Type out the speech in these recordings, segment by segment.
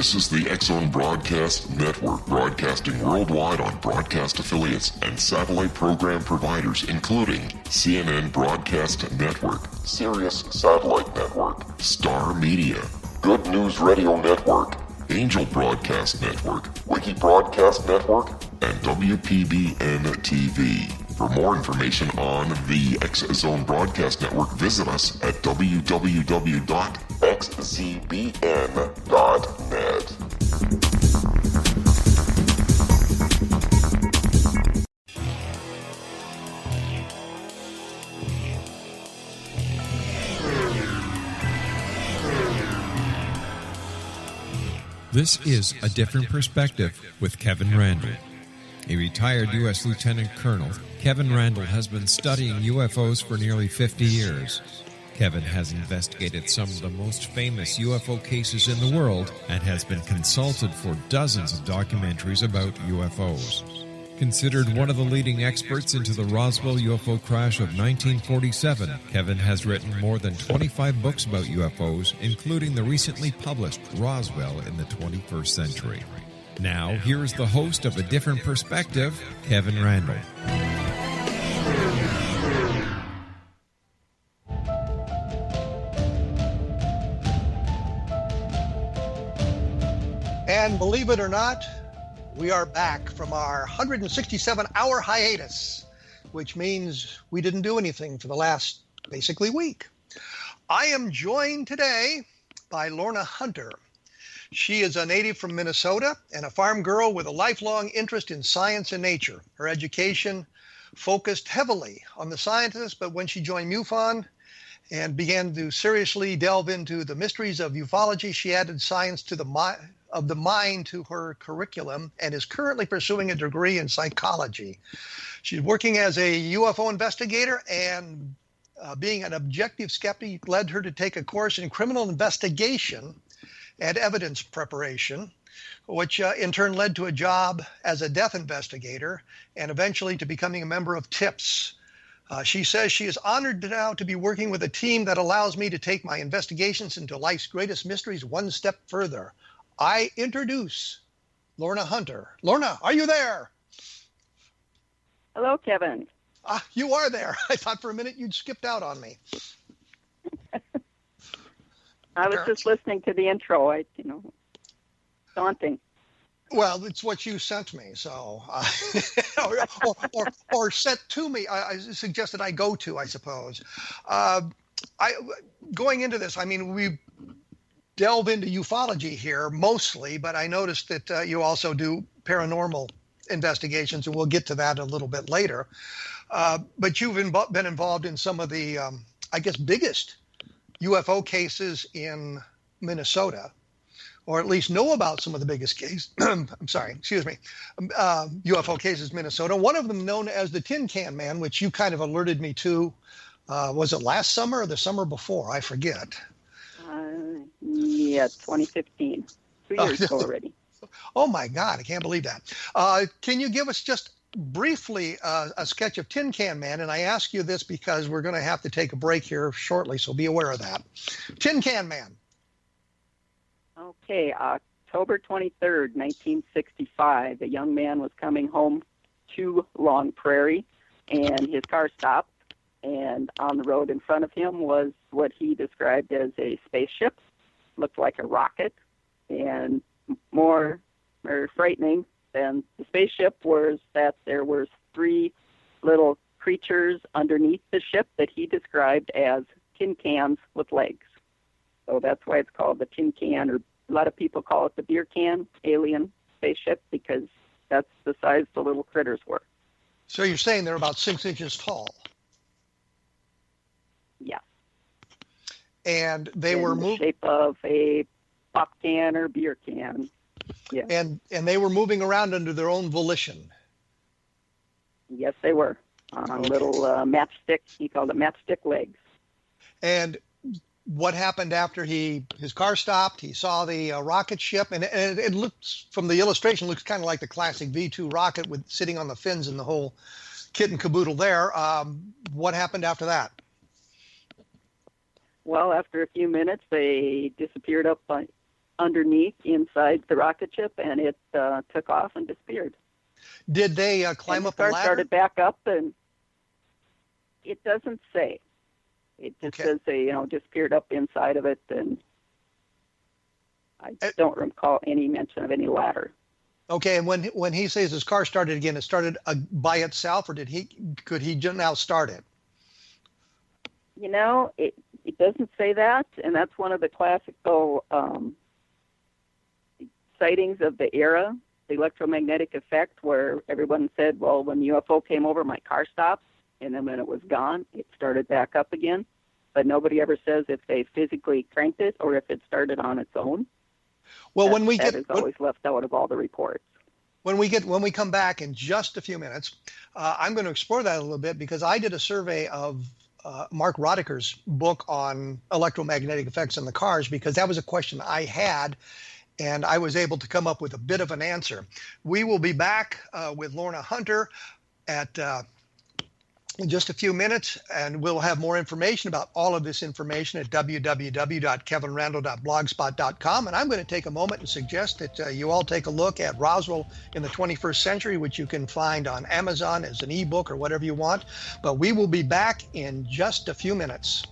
This is the X-Zone Broadcast Network, broadcasting worldwide on broadcast affiliates and satellite program providers, including CNN Broadcast Network, Sirius Satellite Network, Star Media, Good News Radio Network, Angel Broadcast Network, Wiki Broadcast Network, and WPBN TV. For more information on the X-Zone Broadcast Network, visit us at www.xzbn.net. This is A Different Perspective with Kevin Randle. A retired U.S. Lieutenant Colonel, Kevin Randle has been studying UFOs for nearly 50 years. Kevin has investigated some of the most famous UFO cases in the world and has been consulted for dozens of documentaries about UFOs. Considered one of the leading experts into the Roswell UFO crash of 1947, Kevin has written more than 25 books about UFOs, including the recently published Roswell in the 21st Century. Now, here's the host of A Different Perspective, Kevin Randle. And believe it or not, we are back from our 167-hour hiatus, which means we didn't do anything for the last, basically, week. I am joined today by Lorna Hunter. She is a native from Minnesota and a farm girl with a lifelong interest in science and nature. Her education focused heavily on the scientists, but when she joined MUFON and began to seriously delve into the mysteries of ufology, she added science to the mind to her curriculum and is currently pursuing a degree in psychology. She's working as a UFO investigator, and being an objective skeptic led her to take a course in criminal investigation and evidence preparation, which in turn led to a job as a death investigator and eventually to becoming a member of TIPS. She says she is honored now to be working with a team that allows me to take my investigations into life's greatest mysteries one step further. I introduce Lorna Hunter. Lorna, are you there? Hello, Kevin. You are there. I thought for a minute you'd skipped out on me. I was just listening to the intro. Daunting. Well, it's what you sent me, so or sent to me. I suggested I go to, I suppose. Going into this, we delve into ufology here mostly, but I noticed that you also do paranormal investigations, and we'll get to that a little bit later. But you've been involved in some of the, biggest UFO cases in Minnesota, or at least know about some of the biggest cases. UFO cases in Minnesota. One of them known as the Tin Can Man, which you kind of alerted me to. Was it last summer or the summer before? I forget. 2015. 2 years ago already. Oh my God, I can't believe that. Can you give us just briefly a sketch of Tin Can Man? And I ask you this because we're going to have to take a break here shortly, so be aware of that. Tin Can Man. Okay, October 23rd, 1965, a young man was coming home to Long Prairie, and his car stopped, and on the road in front of him was what he described as a spaceship. Looked like a rocket, and more frightening than the spaceship was that there were three little creatures underneath the ship that he described as tin cans with legs. So that's why it's called the Tin Can, or a lot of people call it the beer can alien spaceship, because that's the size the little critters were. So you're saying they're about 6 inches tall? Yeah. And they were in the shape of a pop can or beer can. Yeah. And they were moving around under their own volition. Yes, they were. On little matchstick, he called it matchstick legs. And what happened after his car stopped? He saw the rocket ship, and it looks, from the illustration, looks kind of like the classic V-2 rocket with sitting on the fins and the whole kit and caboodle there. What happened after that? Well, after a few minutes, they disappeared up underneath inside the rocket ship, and it took off and disappeared. Did they climb up a ladder? Started back up, and it doesn't say. It just says they, disappeared up inside of it, and I don't recall any mention of any ladder. Okay, and when he says his car started again, it started by itself, or could he now start it? It doesn't say that, and that's one of the classical sightings of the era, the electromagnetic effect, where everyone said, well, when the UFO came over, my car stopped, and then when it was gone, it started back up again. But nobody ever says if they physically cranked it or if it started on its own. Well, that is always left out of all the reports. When we come back in just a few minutes, I'm going to explore that a little bit, because I did a survey of Mark Roddiker's book on electromagnetic effects in the cars, because that was a question I had, and I was able to come up with a bit of an answer. We will be back with Lorna Hunter in just a few minutes, and we'll have more information about all of this information at www.kevinrandle.blogspot.com. And I'm going to take a moment and suggest that you all take a look at Roswell in the 21st Century, which you can find on Amazon as an ebook or whatever you want. But we will be back in just a few minutes.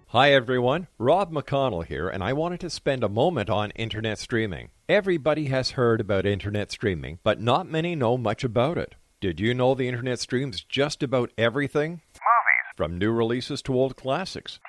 Hi everyone, Rob McConnell here, and I wanted to spend a moment on internet streaming. Everybody has heard about internet streaming, but not many know much about it. Did you know the internet streams just about everything? Movies. From new releases to old classics. TV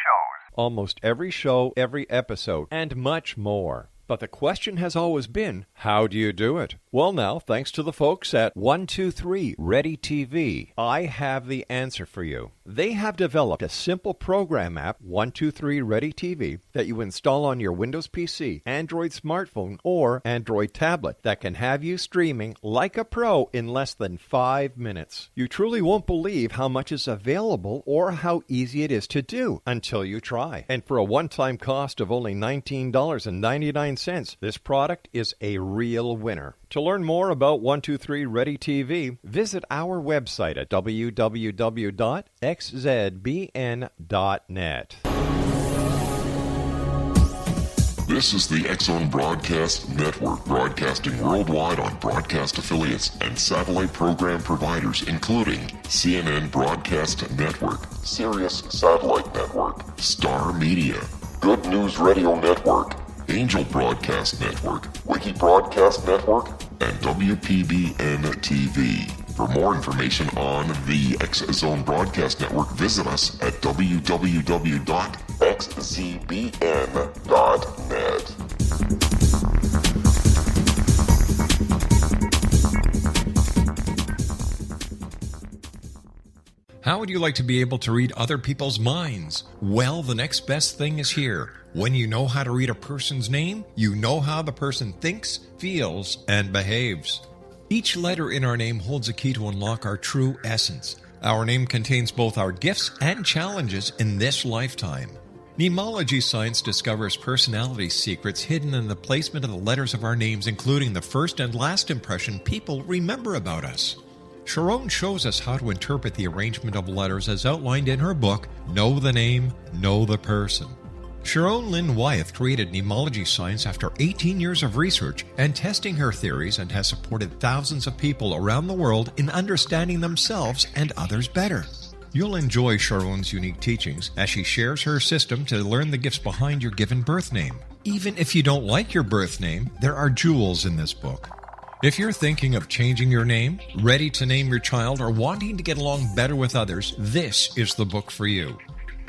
shows. Almost every show, every episode, and much more. But the question has always been, how do you do it? Well now, thanks to the folks at 123 Ready TV, I have the answer for you. They have developed a simple program app, 123 Ready TV, that you install on your Windows PC, Android smartphone, or Android tablet that can have you streaming like a pro in less than 5 minutes. You truly won't believe how much is available or how easy it is to do until you try. And for a one-time cost of only $19.99, this product is a real winner. To learn more about 123 Ready TV, visit our website at www.xzbn.net. This is the X-Zone Broadcast Network, broadcasting worldwide on broadcast affiliates and satellite program providers, including CNN Broadcast Network, Sirius Satellite Network, Star Media, Good News Radio Network, Angel Broadcast Network, Wiki Broadcast Network, and WPBN TV. For more information on the X-Zone Broadcast Network, visit us at www.xzbn.net. How would you like to be able to read other people's minds? Well, the next best thing is here. When you know how to read a person's name, you know how the person thinks, feels, and behaves. Each letter in our name holds a key to unlock our true essence. Our name contains both our gifts and challenges in this lifetime. Mnemology science discovers personality secrets hidden in the placement of the letters of our names, including the first and last impression people remember about us. Sharon shows us how to interpret the arrangement of letters as outlined in her book, Know the Name, Know the Person. Sharon Lynn Wyeth created mnemology science after 18 years of research and testing her theories, and has supported thousands of people around the world in understanding themselves and others better. You'll enjoy Sharon's unique teachings as she shares her system to learn the gifts behind your given birth name. Even if you don't like your birth name, there are jewels in this book. If you're thinking of changing your name, ready to name your child, or wanting to get along better with others, this is the book for you.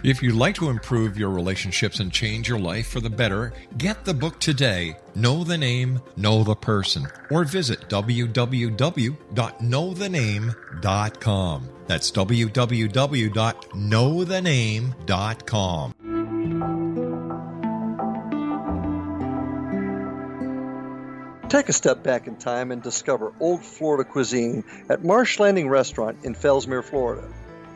If you'd like to improve your relationships and change your life for the better, get the book today, Know the Name, Know the Person, or visit www.knowthename.com. That's www.knowthename.com. Take a step back in time and discover old Florida cuisine at Marsh Landing Restaurant in Fellsmere, Florida.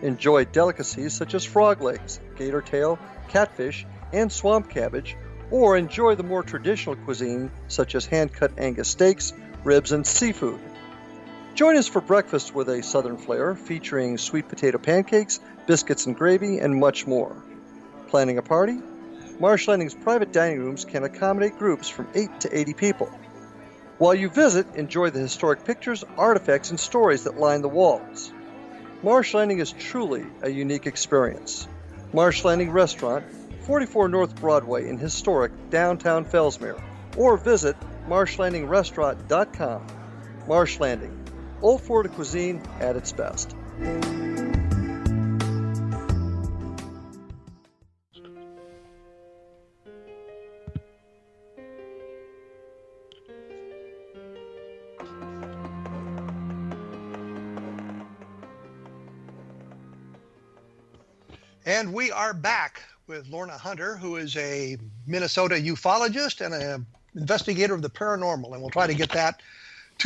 Enjoy delicacies such as frog legs, gator tail, catfish, and swamp cabbage, or enjoy the more traditional cuisine such as hand-cut Angus steaks, ribs, and seafood. Join us for breakfast with a southern flair featuring sweet potato pancakes, biscuits and gravy, and much more. Planning a party? Marsh Landing's private dining rooms can accommodate groups from 8 to 80 people. While you visit, enjoy the historic pictures, artifacts, and stories that line the walls. Marsh Landing is truly a unique experience. Marsh Landing Restaurant, 44 North Broadway in historic downtown Fellsmere, or visit marshlandingrestaurant.com. Marsh Landing, old Florida cuisine at its best. And we are back with Lorna Hunter, who is a Minnesota ufologist and an investigator of the paranormal. And we'll try to get to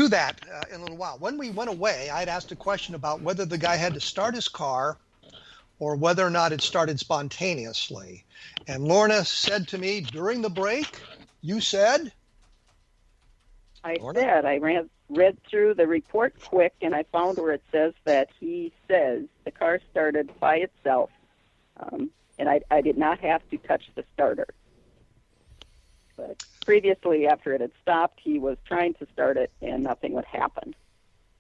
that in a little while. When we went away, I'd asked a question about whether the guy had to start his car or whether or not it started spontaneously. And Lorna said to me during the break, you said? Lorna? I read through the report quick, and I found where it says that he says the car started by itself. And I did not have to touch the starter. But previously, after it had stopped, he was trying to start it, and nothing would happen.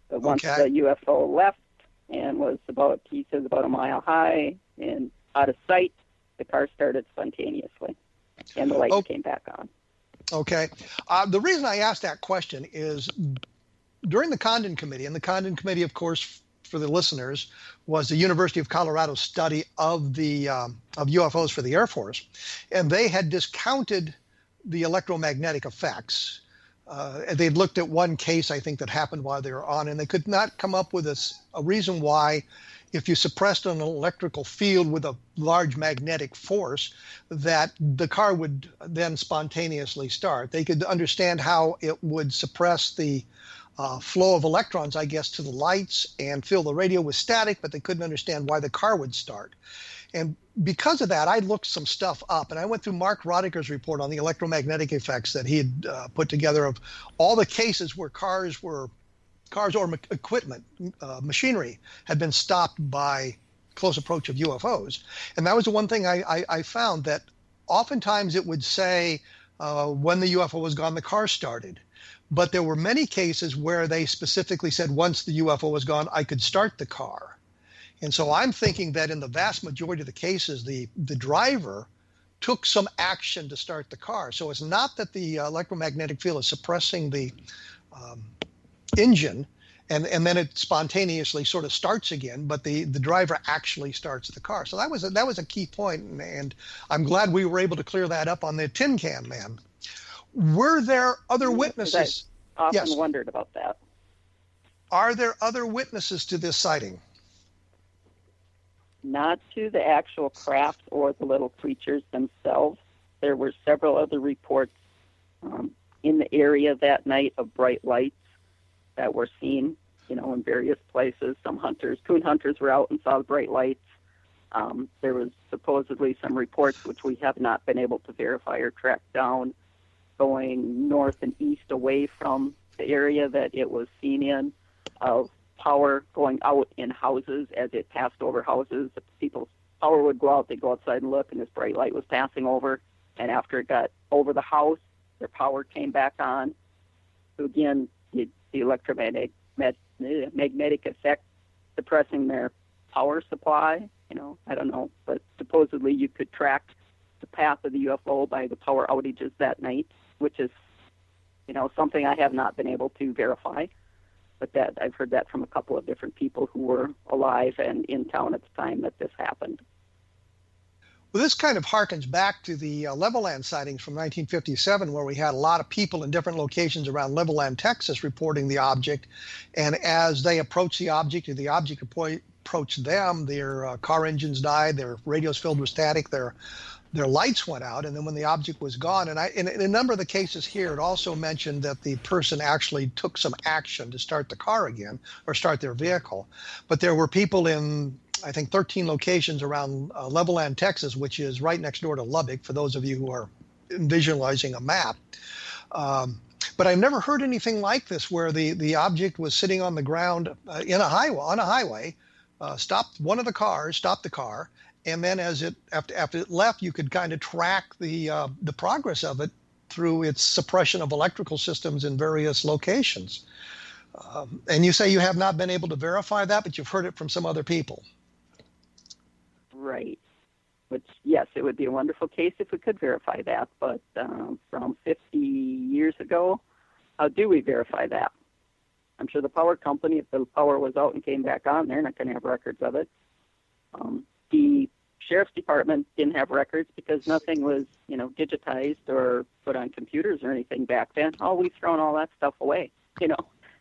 But once the UFO left and was about a mile high and out of sight, the car started spontaneously, and the lights came back on. Okay. The reason I asked that question is during the Condon Committee, and the Condon Committee, of course, for the listeners, was the University of Colorado study of the of UFOs for the Air Force, and they had discounted the electromagnetic effects. They'd looked at one case, I think, that happened while they were on, and they could not come up with a reason why, if you suppressed an electrical field with a large magnetic force, that the car would then spontaneously start. They could understand how it would suppress the flow of electrons, I guess, to the lights and fill the radio with static, but they couldn't understand why the car would start. And because of that, I looked some stuff up, and I went through Mark Rodiker's report on the electromagnetic effects that he had put together of all the cases where cars or equipment, machinery, had been stopped by close approach of UFOs. And that was the one thing I found, that oftentimes it would say when the UFO was gone, the car started. But there were many cases where they specifically said once the UFO was gone, I could start the car. And so I'm thinking that in the vast majority of the cases, the driver took some action to start the car. So it's not that the electromagnetic field is suppressing the engine and then it spontaneously sort of starts again, but the driver actually starts the car. So that was a key point, and I'm glad we were able to clear that up on the Tin Can Man. Were there other witnesses? I often wondered about that. Are there other witnesses to this sighting? Not to the actual craft or the little creatures themselves. There were several other reports in the area that night of bright lights that were seen, in various places. Some coon hunters were out and saw the bright lights. There was supposedly some reports, which we have not been able to verify or track down, going north and east away from the area that it was seen in, of power going out in houses as it passed over houses. If people's power would go out, they'd go outside and look, and this bright light was passing over. And after it got over the house, their power came back on. So again, the electromagnetic effect suppressing their power supply. I don't know, but supposedly you could track the path of the UFO by the power outages that night, which is, something I have not been able to verify. But that I've heard that from a couple of different people who were alive and in town at the time that this happened. Well, this kind of harkens back to the Levelland sightings from 1957, where we had a lot of people in different locations around Levelland, Texas, reporting the object. And as they approached the object, or the object approached them, their car engines died, their radios filled with static, their lights went out, and then when the object was gone, and in a number of the cases here, it also mentioned that the person actually took some action to start the car again or start their vehicle. But there were people in, I think, 13 locations around Levelland, Texas, which is right next door to Lubbock, for those of you who are visualizing a map. But I've never heard anything like this, where the object was sitting on the ground on a highway, stopped the car, and then after it left, you could kind of track the progress of it through its suppression of electrical systems in various locations. And you say you have not been able to verify that, but you've heard it from some other people. Right. Which, yes, it would be a wonderful case if we could verify that. But from 50 years ago, how do we verify that? I'm sure the power company, if the power was out and came back on, they're not going to have records of it. The sheriff's department didn't have records because nothing was, digitized or put on computers or anything back then. Oh, we've thrown all that stuff away. I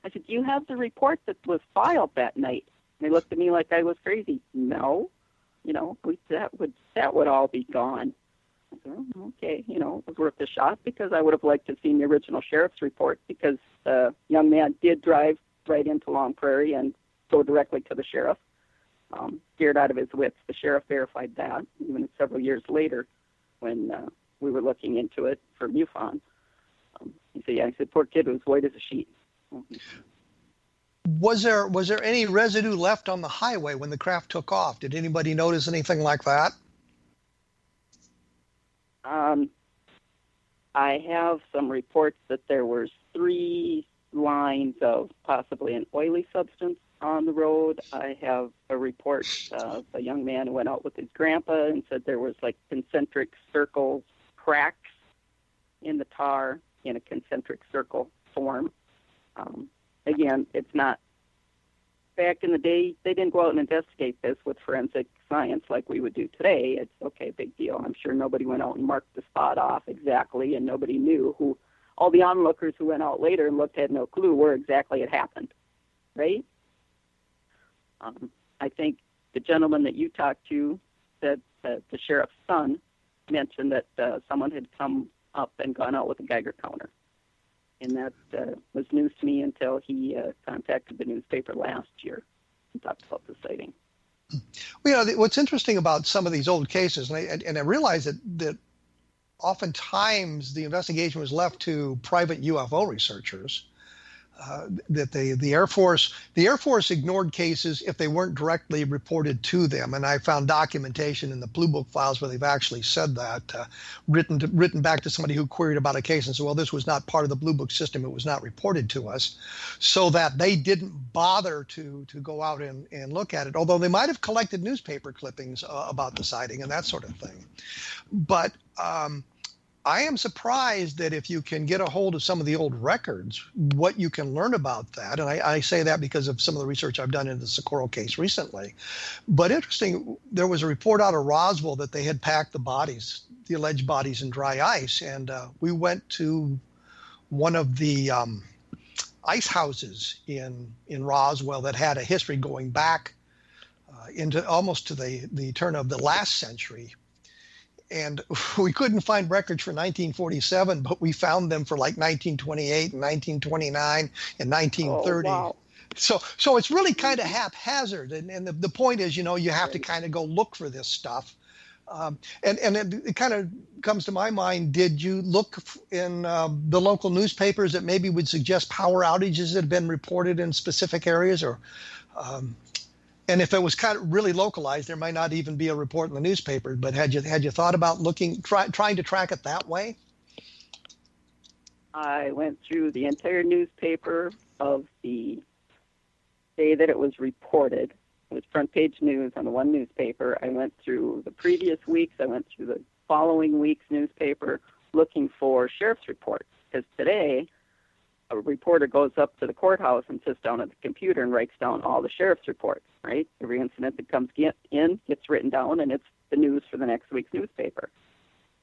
said, do you have the report that was filed that night? And they looked at me like I was crazy. No. That would all be gone. I said, oh, okay, it was worth a shot, because I would have liked to have seen the original sheriff's report, because the young man did drive right into Long Prairie and go directly to the sheriff. Scared out of his wits. The sheriff verified that, even several years later when we were looking into it for MUFON. He said, I said, poor kid was white as a sheet. Was there any residue left on the highway when the craft took off? Did anybody notice anything like that? I have some reports that there were 3 lines of possibly an oily substance on the road. I have a report of a young man who went out with his grandpa and said there was like concentric circle cracks in the tar in a concentric circle form. Again, it's not, back in the day, they didn't go out and investigate this with forensic science like we would do today. It's okay, big deal. I'm sure nobody went out and marked the spot off exactly, and nobody knew who, all the onlookers who went out later and looked had no clue where exactly it happened, right? I think the gentleman that you talked to said that the sheriff's son mentioned that someone had come up and gone out with a Geiger counter. And that was news to me until he contacted the newspaper last year and talked about the sighting. Well, what's interesting about some of these old cases, and I realize that oftentimes the investigation was left to private UFO researchers. That the Air Force ignored cases if they weren't directly reported to them, and I found documentation in the Blue Book files where they've actually said that, written back to somebody who queried about a case and said, well, this was not part of the Blue Book system, it was not reported to us, so that they didn't bother to go out and look at it, although they might have collected newspaper clippings about the sighting and that sort of thing. But I am surprised that if you can get a hold of some of the old records, what you can learn about that. And I say that because of some of the research I've done in the Socorro case recently. But interesting, there was a report out of Roswell that they had packed the alleged bodies in dry ice. And we went to one of the ice houses in Roswell that had a history going back into almost to the turn of the last century. And we couldn't find records for 1947, but we found them for like 1928 and 1929 and 1930. Oh, wow. So it's really kind of haphazard. And the point is, you have to kind of go look for this stuff. And it kind of comes to my mind, did you look in the local newspapers that maybe would suggest power outages that have been reported in specific areas? Or and if it was kind of really localized, there might not even be a report in the newspaper. But had you thought about trying to track it that way? I went through the entire newspaper of the day that it was reported. It was front page news on the one newspaper. I went through the previous weeks. I went through the following week's newspaper looking for sheriff's reports. Because today, a reporter goes up to the courthouse and sits down at the computer and writes down all the sheriff's reports, right? Every incident that comes in gets written down, and it's the news for the next week's newspaper.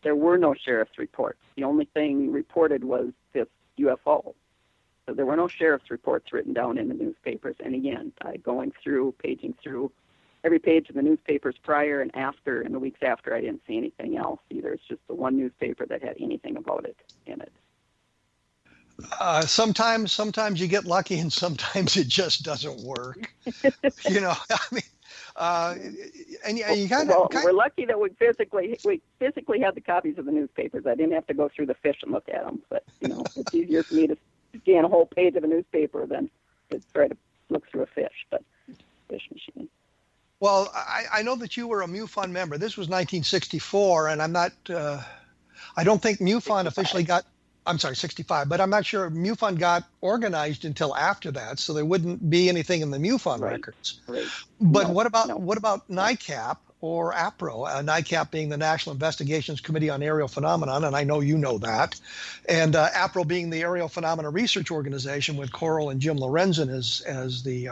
There were no sheriff's reports. The only thing reported was this UFO. So there were no sheriff's reports written down in the newspapers. And again, paging through every page of the newspapers prior and after, and the weeks after, I didn't see anything else either. It's just the one newspaper that had anything about it in it. Sometimes you get lucky, and sometimes it just doesn't work. I mean, and you kind of. We're lucky that we physically had the copies of the newspapers. I didn't have to go through the fish and look at them. But it's easier for me to scan a whole page of a newspaper than to try to look through a fish machine. Well, I know that you were a MUFON member. This was 1964, and I'm not. I don't think MUFON 65. officially got. I'm sorry, 65, but I'm not sure MUFON got organized until after that, so there wouldn't be anything in the MUFON records. Right. But what about NICAP or APRO? NICAP being the National Investigations Committee on Aerial Phenomenon, and I know you know that, and APRO being the Aerial Phenomena Research Organization with Coral and Jim Lorenzen as the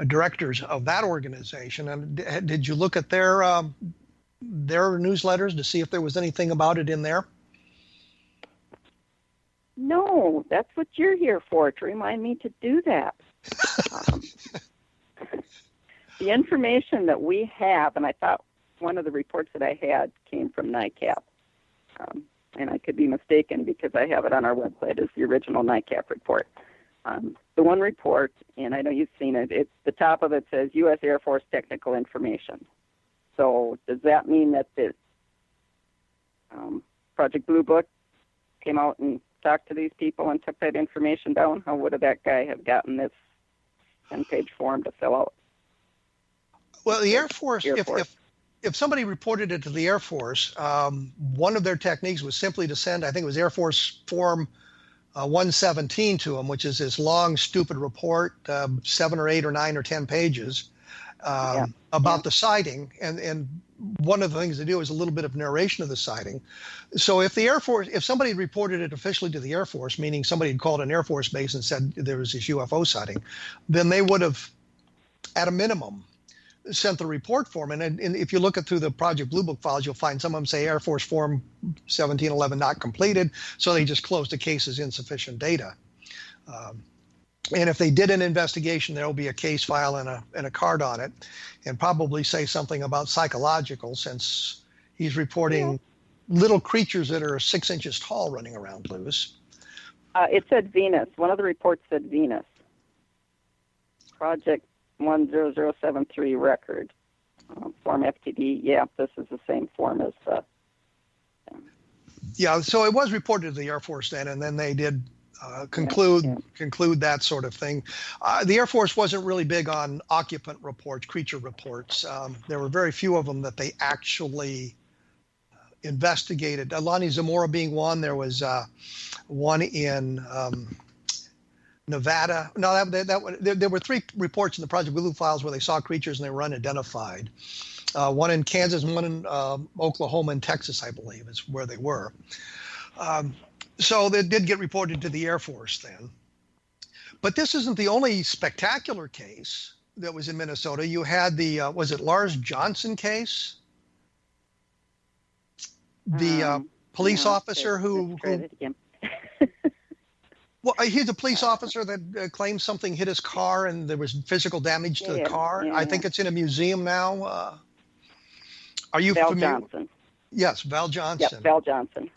directors of that organization. And did you look at their newsletters to see if there was anything about it in there? No, that's what you're here for, to remind me to do that. The information that we have, and I thought one of the reports that I had came from NICAP, and I could be mistaken because I have it on our website as the original NICAP report. The one report, and I know you've seen it, it's the top of it says U.S. Air Force Technical Information. So does that mean that this Project Blue Book came out and talked to these people and took that information down? How would that guy have gotten this 10-page form to fill out? Well, the Air Force. If somebody reported it to the Air Force, one of their techniques was simply to send, I think it was Air Force Form 117 to them, which is this long, stupid report, 7 or 8 or 9 or 10 pages about the sighting. And one of the things they do is a little bit of narration of the sighting. So if the Air Force, if somebody reported it officially to the Air Force, meaning somebody had called an Air Force base and said there was this UFO sighting, then they would have, at a minimum, sent the report form. And if you look at through the Project Blue Book files, you'll find some of them say Air Force Form 1711 not completed, so they just closed the case as insufficient data. And if they did an investigation, there will be a case file and a card on it, and probably say something about psychological, since he's reporting little creatures that are 6 inches tall running around loose. It said Venus. One of the reports said Venus. Project 10073 record. Form FTD. Yeah, this is the same form as... Yeah, so it was reported to the Air Force then, and then they did conclude that sort of thing. The Air Force wasn't really big on occupant reports, creature reports. There were very few of them that they actually investigated. Lonnie Zamora being one. There was one in Nevada. No, there were 3 reports in the Project Blue files where they saw creatures and they were unidentified. One in Kansas, one in Oklahoma and Texas, I believe, is where they were. So they did get reported to the Air Force then. But this isn't the only spectacular case that was in Minnesota. You had the, was it Lars Johnson case? The police officer who well, he's a police officer that claims something hit his car and there was physical damage to the car. I think it's in a museum now. Are you familiar? Johnson. Yes, Val Johnson. Yep, Val Johnson.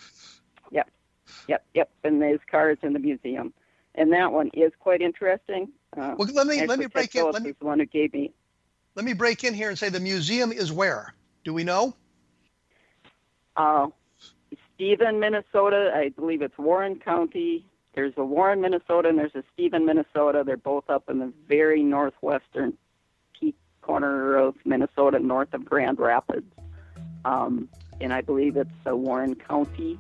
Yep. And his car is in the museum, and that one is quite interesting. Well, let me break in. The one who gave me. Let me break in here and say the museum is where? Do we know? Stephen, Minnesota. I believe it's Warren County. There's a Warren, Minnesota, and there's a Stephen, Minnesota. They're both up in the very northwestern peak corner of Minnesota, north of Grand Rapids. And I believe it's the Warren County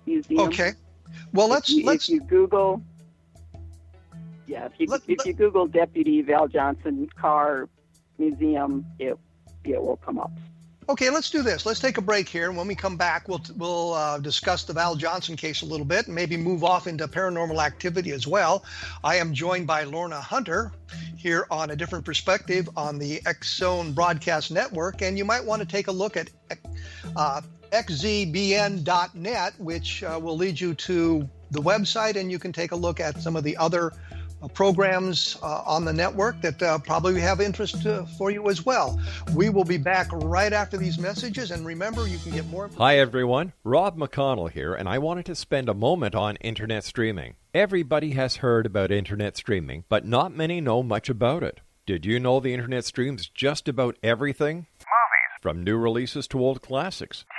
Museum. Okay. Well, if you Google, if you Google Deputy Val Johnson car museum, it will come up. Okay, let's do this. Let's take a break here, and when we come back, we'll discuss the Val Johnson case a little bit, and maybe move off into paranormal activity as well. I am joined by Lorna Hunter here on A Different Perspective on the X-Zone Broadcast Network, and you might want to take a look at xzbn.net, which will lead you to the website, and you can take a look at some of the other programs on the network that probably have interest for you as well. We will be back right after these messages, and remember, you can get more information. Hi everyone, Rob McConnell here, and I wanted to spend a moment on internet streaming. Everybody has heard about internet streaming, but not many know much about it. Did you know the internet streams just about everything? Movies. From new releases to old classics. TV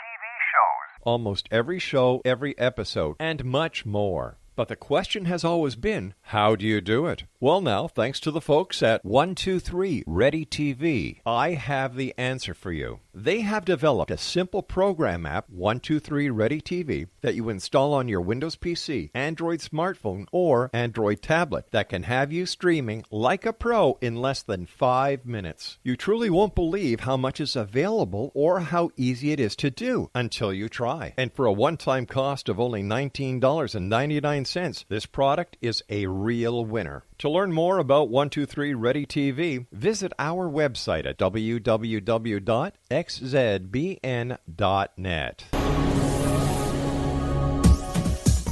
shows. Almost every show, every episode, and much more. But the question has always been, how do you do it? Well now, thanks to the folks at 123 Ready TV, I have the answer for you. They have developed a simple program app, 123 Ready TV, that you install on your Windows PC, Android smartphone, or Android tablet that can have you streaming like a pro in less than 5 minutes. You truly won't believe how much is available or how easy it is to do until you try. And for a one-time cost of only $19.99, this product is a real winner. To learn more about 123 Ready TV, visit our website at www.xzbn.net.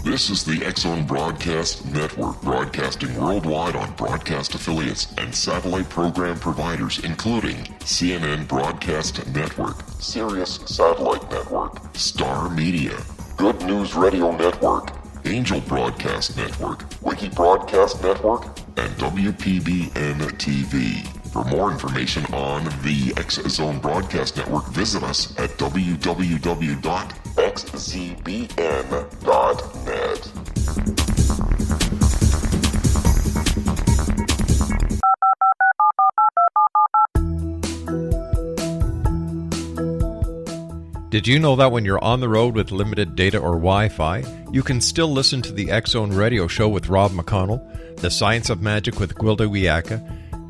This is the X-Zone Broadcast Network, broadcasting worldwide on broadcast affiliates and satellite program providers, including CNN Broadcast Network, Sirius Satellite Network, Star Media, Good News Radio Network, Angel Broadcast Network, Wiki Broadcast Network, and WPBN TV. For more information on the X-Zone Broadcast Network, visit us at www.xzbn.net. Did you know that when you're on the road with limited data or Wi-Fi, you can still listen to the X-Zone Radio Show with Rob McConnell, The Science of Magic with Gwilda Wiyaka,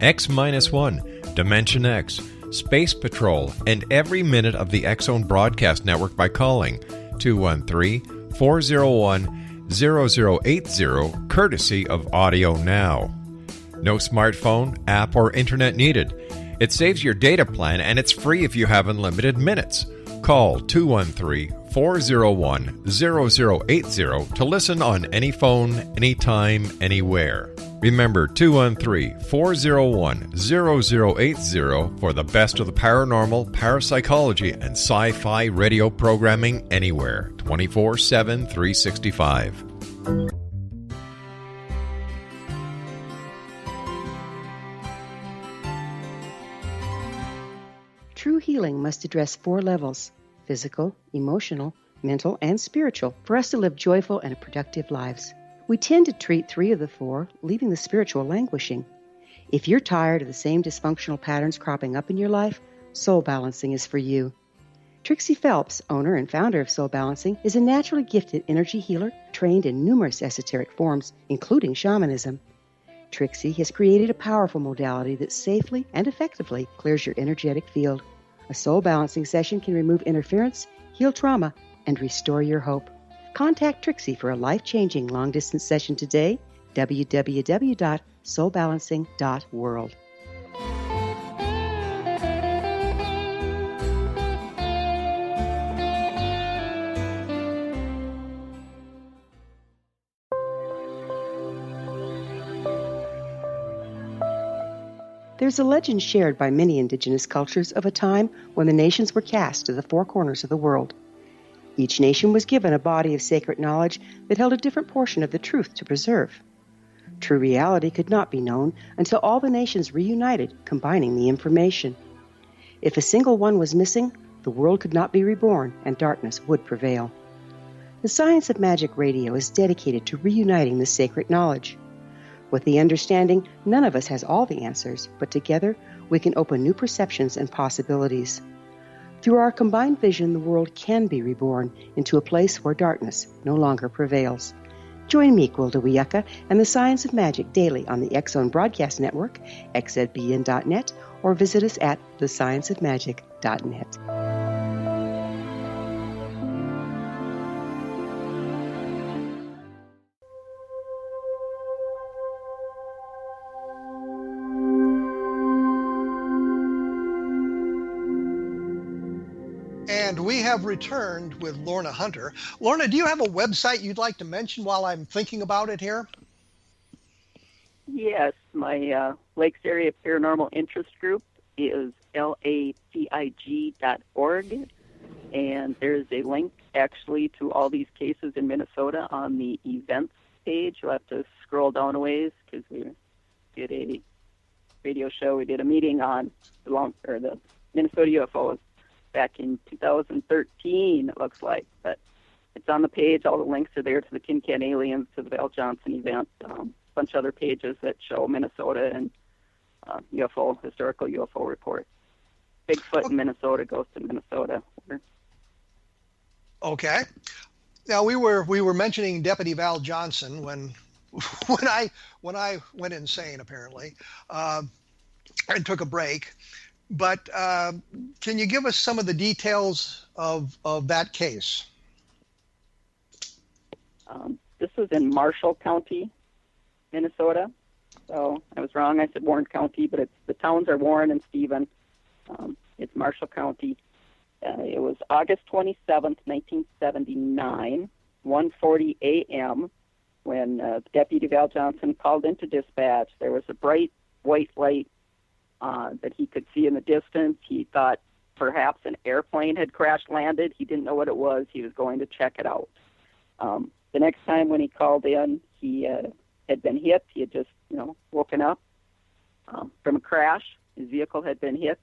X-1, Dimension X, Space Patrol, and every minute of the X-Zone Broadcast Network by calling 213-401-0080, courtesy of Audio Now. No smartphone, app, or internet needed. It saves your data plan, and it's free if you have unlimited minutes. Call 213-401-0080 to listen on any phone, anytime, anywhere. Remember 213-401-0080 for the best of the paranormal, parapsychology, and sci-fi radio programming anywhere, 24/7, 365. True healing must address 4 levels: physical, emotional, mental, and spiritual, for us to live joyful and productive lives. We tend to treat 3 of the 4, leaving the spiritual languishing. If you're tired of the same dysfunctional patterns cropping up in your life, Soul Balancing is for you. Trixie Phelps, owner and founder of Soul Balancing, is a naturally gifted energy healer trained in numerous esoteric forms, including shamanism. Trixie has created a powerful modality that safely and effectively clears your energetic field. A soul balancing session can remove interference, heal trauma, and restore your hope. Contact Trixie for a life-changing long-distance session today, www.soulbalancing.world. There's a legend shared by many indigenous cultures of a time when the nations were cast to the 4 corners of the world. Each nation was given a body of sacred knowledge that held a different portion of the truth to preserve. True reality could not be known until all the nations reunited, combining the information. If a single one was missing, the world could not be reborn and darkness would prevail. The Science of Magic Radio is dedicated to reuniting the sacred knowledge. With the understanding, none of us has all the answers, but together we can open new perceptions and possibilities. Through our combined vision, the world can be reborn into a place where darkness no longer prevails. Join me, Gwilda Wiyaka, and the Science of Magic daily on the X-Zone Broadcast Network, xzbn.net, or visit us at thescienceofmagic.net. And we have returned with Lorna Hunter. Lorna, do you have a website you'd like to mention while I'm thinking about it here? Yes, my Lakes Area Paranormal Interest Group is lacig.org, and there's a link actually to all these cases in Minnesota on the events page. You'll have to scroll down a ways because we did a radio show. We did a meeting on the Minnesota UFOs back in 2013, it looks like. But it's on the page. All the links are there to the Tin Can Aliens, to the Val Johnson event, a bunch of other pages that show Minnesota and historical UFO reports. Bigfoot in Minnesota, Ghost in Minnesota. Okay. Now we were mentioning Deputy Val Johnson when I went insane apparently, and took a break. But can you give us some of the details of that case? This was in Marshall County, Minnesota. So I was wrong. I said Warren County, but the towns are Warren and Stephen. It's Marshall County. It was August 27th, 1979, 1:40 a.m. when Deputy Val Johnson called into dispatch. There was a bright white light that he could see in the distance. He thought perhaps an airplane had crash landed. He didn't know what it was. He was going to check it out. The next time when he called in, he had been hit. He had just, woken up from a crash. His vehicle had been hit.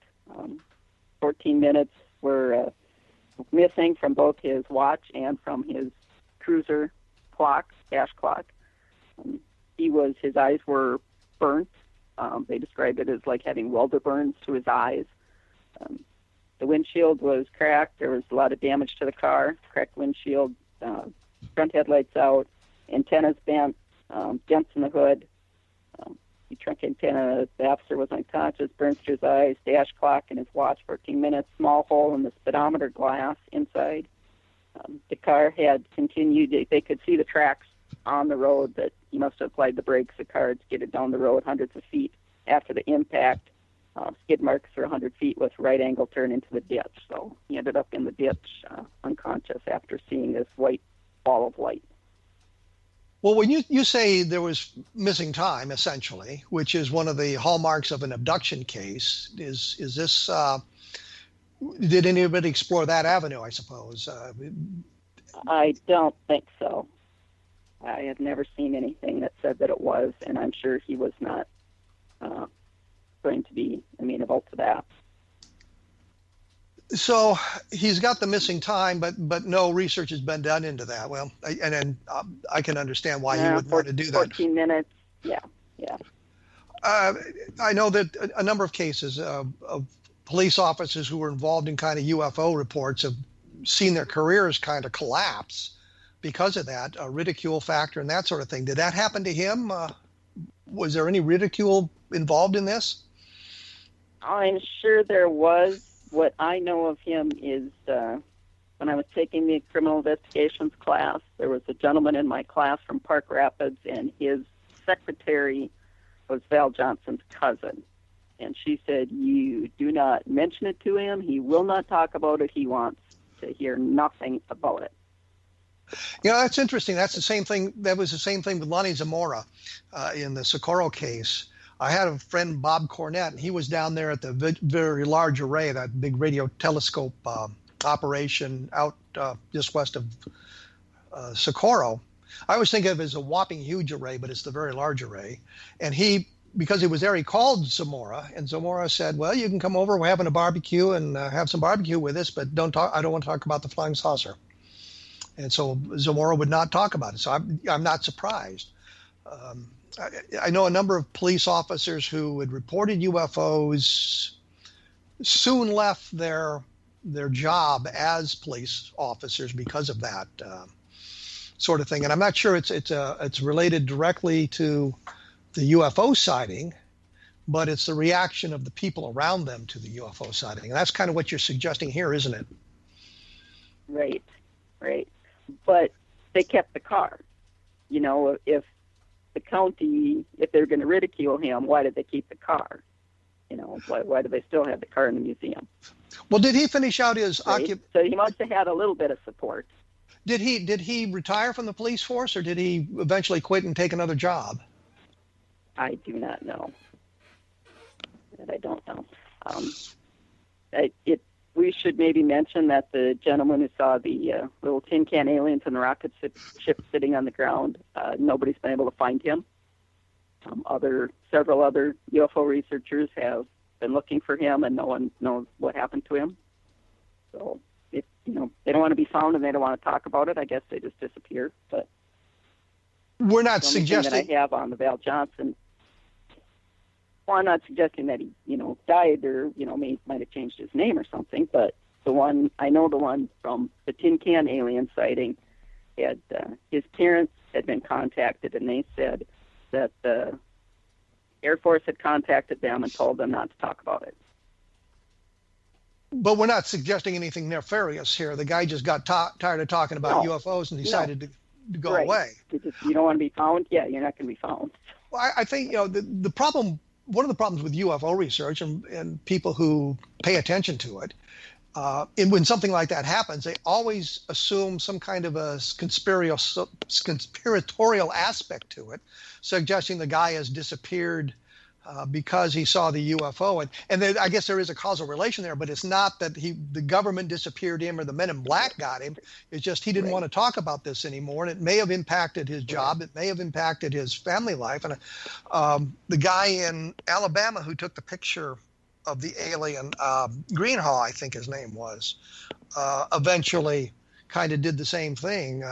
14 minutes were missing from both his watch and from his cruiser clock, dash clock. His eyes were burnt. They described it as like having welder burns to his eyes. The windshield was cracked. There was a lot of damage to the car. Cracked windshield, front headlights out, antennas bent, dents in the hood. The trunk antenna, the officer was unconscious, burns to his eyes, dash clock in his watch, 14 minutes, small hole in the speedometer glass inside. The car had continued. They could see the tracks on the road that he must have applied the brakes. The car had skidded down the road hundreds of feet after the impact. Skid marks for 100 feet with right angle turn into the ditch. So he ended up in the ditch unconscious after seeing this white ball of light. Well, when you say there was missing time, essentially, which is one of the hallmarks of an abduction case, is this? Did anybody explore that avenue? I suppose. I don't think so. I have never seen anything that said that it was, and I'm sure he was not going to be amenable to that. So he's got the missing time, but no research has been done into that. Well, I can understand why he would want to do that. 14 minutes, yeah. I know that a number of cases of police officers who were involved in kind of UFO reports have seen their careers kind of collapse because of that, a ridicule factor and that sort of thing. Did that happen to him? Was there any ridicule involved in this? I'm sure there was. What I know of him is when I was taking the criminal investigations class, there was a gentleman in my class from Park Rapids, and his secretary was Val Johnson's cousin. And she said, "You do not mention it to him. He will not talk about it. He wants to hear nothing about it." That's interesting. That's the same thing. That was the same thing with Lonnie Zamora in the Socorro case. I had a friend, Bob Cornett, and he was down there at the Very Large Array, that big radio telescope operation out just west of Socorro. I always think of it as a whopping huge array, but it's the Very Large Array. And because he was there, he called Zamora, and Zamora said, "Well, you can come over. We're having a barbecue and have some barbecue with us, but I don't want to talk about the flying saucer." And so Zamora would not talk about it. So I'm not surprised. I know a number of police officers who had reported UFOs soon left their job as police officers because of that sort of thing. And I'm not sure it's related directly to the UFO sighting, but it's the reaction of the people around them to the UFO sighting. And that's kind of what you're suggesting here, isn't it? Right. But they kept the car. If the county, if they're going to ridicule him, why did they keep the car? Why do they still have the car in the museum? Well, did he finish out his right? So he must have had a little bit of support. Did he retire from the police force, or did he eventually quit and take another job? I do not know. That I don't know. We should maybe mention that the gentleman who saw the little tin can aliens and the rocket ship sitting on the ground, nobody's been able to find him. Several other UFO researchers have been looking for him, and no one knows what happened to him. So, if they don't want to be found and they don't want to talk about it, I guess they just disappear. But we're not the suggesting thing that I have on the Val Johnson. Well, I'm not suggesting that he, died or, might have changed his name or something, but the one from the tin can alien sighting had, his parents had been contacted, and they said that the Air Force had contacted them and told them not to talk about it. But we're not suggesting anything nefarious here. The guy just got tired of talking about UFOs and decided to go away. You don't want to be found? Yeah, you're not going to be found. Well, I think, the problem, one of the problems with UFO research and people who pay attention to it, and when something like that happens, they always assume some kind of a conspiratorial aspect to it, suggesting the guy has disappeared because he saw the UFO. And then I guess there is a causal relation there, but it's not that the government disappeared him or the men in black got him. It's just he didn't want to talk about this anymore, and it may have impacted his job. It may have impacted his family life. And the guy in Alabama who took the picture of the alien, Greenhaw, I think his name was, eventually kind of did the same thing,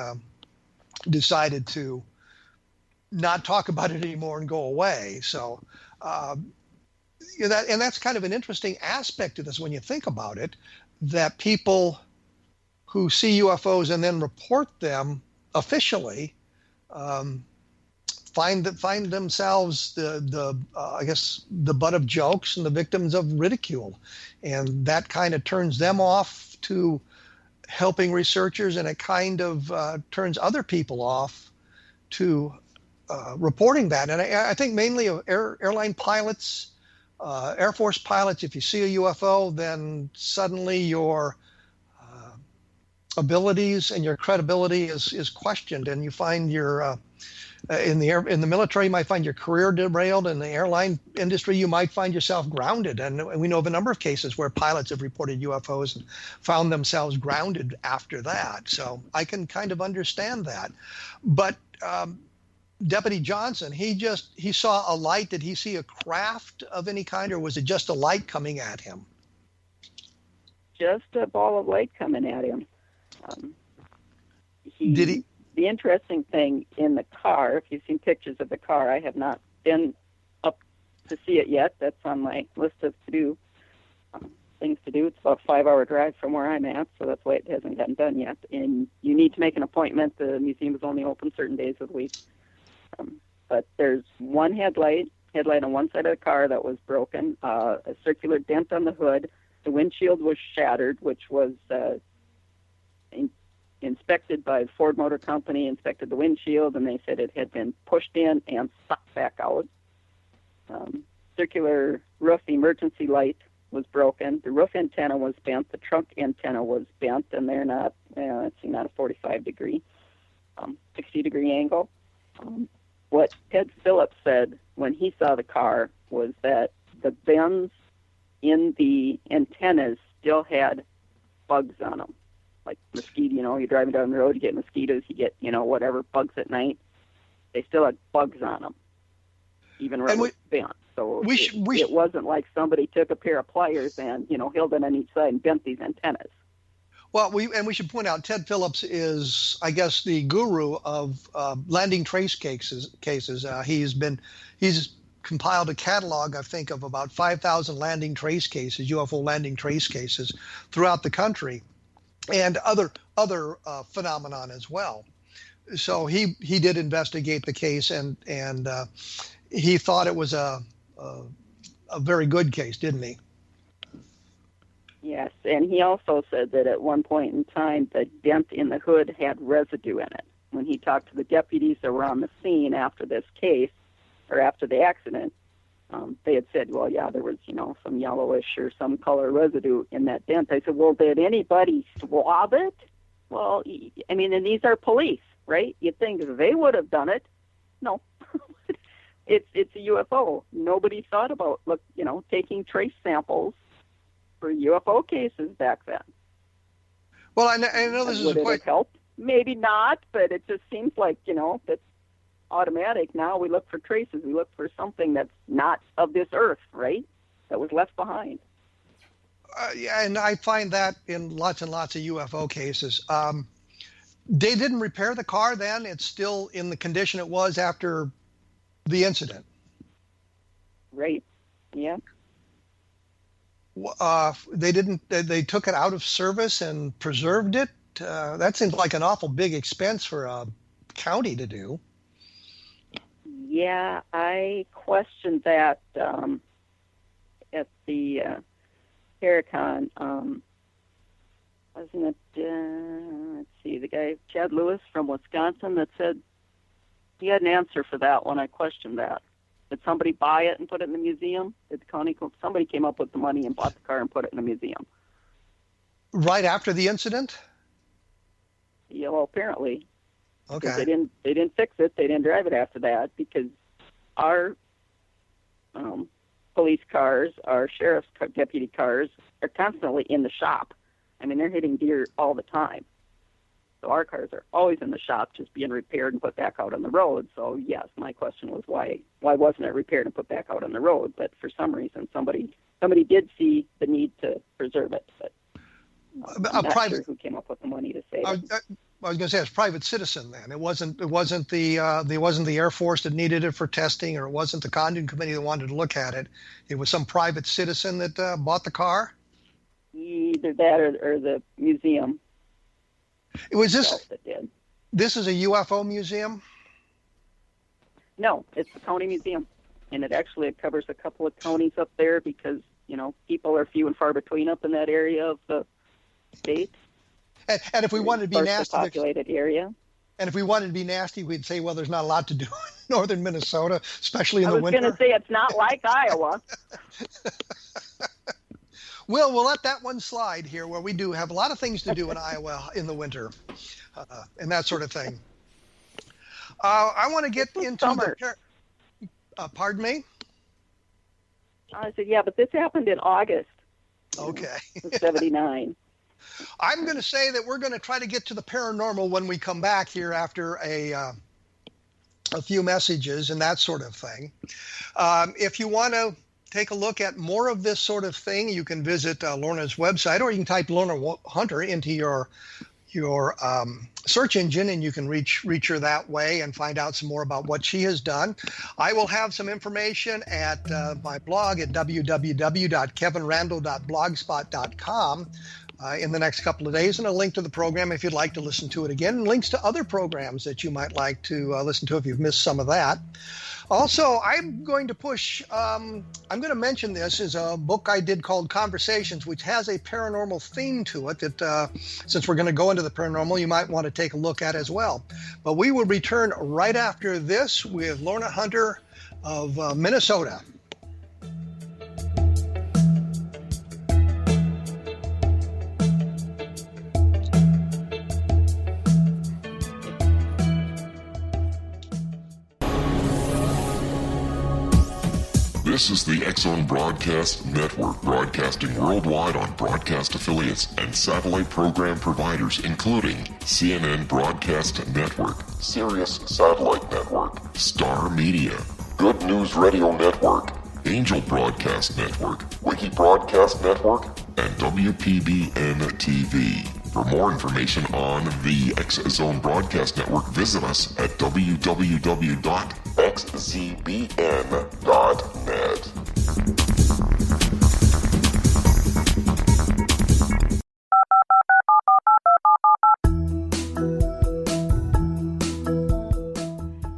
decided to not talk about it anymore and go away. So, that's kind of an interesting aspect to this when you think about it, that people who see UFOs and then report them officially find themselves I guess the butt of jokes and the victims of ridicule, and that kind of turns them off to helping researchers, and it kind of turns other people off to reporting that. And I think mainly of airline pilots, Air Force pilots. If you see a UFO, then suddenly your abilities and your credibility is questioned, and you find your in the military, you might find your career derailed. In the airline industry, you might find yourself grounded. And we know of a number of cases where pilots have reported UFOs and found themselves grounded after that. So I can kind of understand that. But Deputy Johnson, he saw a light. Did he see a craft of any kind, or was it just a light coming at him? Just a ball of light coming at him. Did he? The interesting thing in the car, if you've seen pictures of the car, I have not been up to see it yet. That's on my list of things to do. It's about a 5-hour drive from where I'm at, so that's why it hasn't gotten done yet. And you need to make an appointment. The museum is only open certain days of the week. But there's one headlight on one side of the car that was broken, a circular dent on the hood. The windshield was shattered, which was inspected by the Ford Motor Company, inspected the windshield, and they said it had been pushed in and sucked back out. Circular roof emergency light was broken. The roof antenna was bent. The trunk antenna was bent, and they're not, not a 45-degree, 60-degree angle. What Ted Phillips said when he saw the car was that the bends in the antennas still had bugs on them. Like mosquito, you're driving down the road, you get mosquitoes, you get, whatever, bugs at night. They still had bugs on them, even when it was bent. So it wasn't like somebody took a pair of pliers and, held it on each side and bent these antennas. Well, we should point out Ted Phillips is, I guess, the guru of landing trace cases. He's compiled a catalog, I think, of about 5,000 landing trace cases, UFO landing trace cases throughout the country, and other phenomenon as well. So he did investigate the case, and he thought it was a very good case, didn't he? Yes, and he also said that at one point in time, the dent in the hood had residue in it. When he talked to the deputies that were on the scene after this case, or after the accident, they had said, well, yeah, there was, some yellowish or some color residue in that dent. I said, well, did anybody swab it? Well, I mean, and these are police, right? You'd think they would have done it. No. It's a UFO. Nobody thought about, taking trace samples for UFO cases back then. Well, I know this is would it have helped? Maybe not, but it just seems like, that's automatic. Now we look for traces. We look for something that's not of this earth, right? That was left behind. Yeah, and I find that in lots and lots of UFO cases. They didn't repair the car then. It's still in the condition it was after the incident. Right. Yeah. They took it out of service and preserved it. That seems like an awful big expense for a county to do. Yeah, I questioned that at the Paracon. Wasn't it, let's see, the guy, Chad Lewis from Wisconsin, that said he had an answer for that when I questioned that. Did somebody buy it and put it in the museum? Did the county, somebody came up with the money and bought the car and put it in a museum? Right after the incident? Yeah, well, apparently. Okay. They didn't fix it. They didn't drive it after that because our police cars, our sheriff's deputy cars, are constantly in the shop. I mean, they're hitting deer all the time. So our cars are always in the shop, just being repaired and put back out on the road. So yes, my question was why wasn't it repaired and put back out on the road? But for some reason, somebody did see the need to preserve it. But I'm not sure who came up with the money to save it. I was going to say it's private citizen then. It wasn't the Air Force that needed it for testing, or it wasn't the Condon Committee that wanted to look at it. It was some private citizen that bought the car. Either that or the museum. Was this? This is a UFO museum? No, it's the county museum, and it covers a couple of counties up there because people are few and far between up in that area of the state. And if we wanted to be nasty, populated area. And if we wanted to be nasty, we'd say, well, there's not a lot to do in northern Minnesota, especially in the winter. I was going to say it's not like Iowa. We'll let that one slide here, where we do have a lot of things to do in Iowa in the winter, and that sort of thing. I want to get into pardon me? I said, yeah, but this happened in August. Okay. 79. I'm going to say that we're going to try to get to the paranormal when we come back here after a few messages and that sort of thing. If you want to take a look at more of this sort of thing, you can visit Lorna's website, or you can type Lorna Hunter into your search engine, and you can reach her that way and find out some more about what she has done. I will have some information at my blog at www.kevinrandle.blogspot.com in the next couple of days, and a link to the program if you'd like to listen to it again, and links to other programs that you might like to listen to if you've missed some of that. Also, I'm going to mention this as a book I did called Conversations, which has a paranormal theme to it that, since we're going to go into the paranormal, you might want to take a look at as well. But we will return right after this with Lorna Hunter of Minnesota. This is the X-Zone Broadcast Network, broadcasting worldwide on broadcast affiliates and satellite program providers, including CNN Broadcast Network, Sirius Satellite Network, Star Media, Good News Radio Network, Angel Broadcast Network, Wiki Broadcast Network, and WPBN TV. For more information on the X-Zone Broadcast Network, visit us at www.xzbn.net.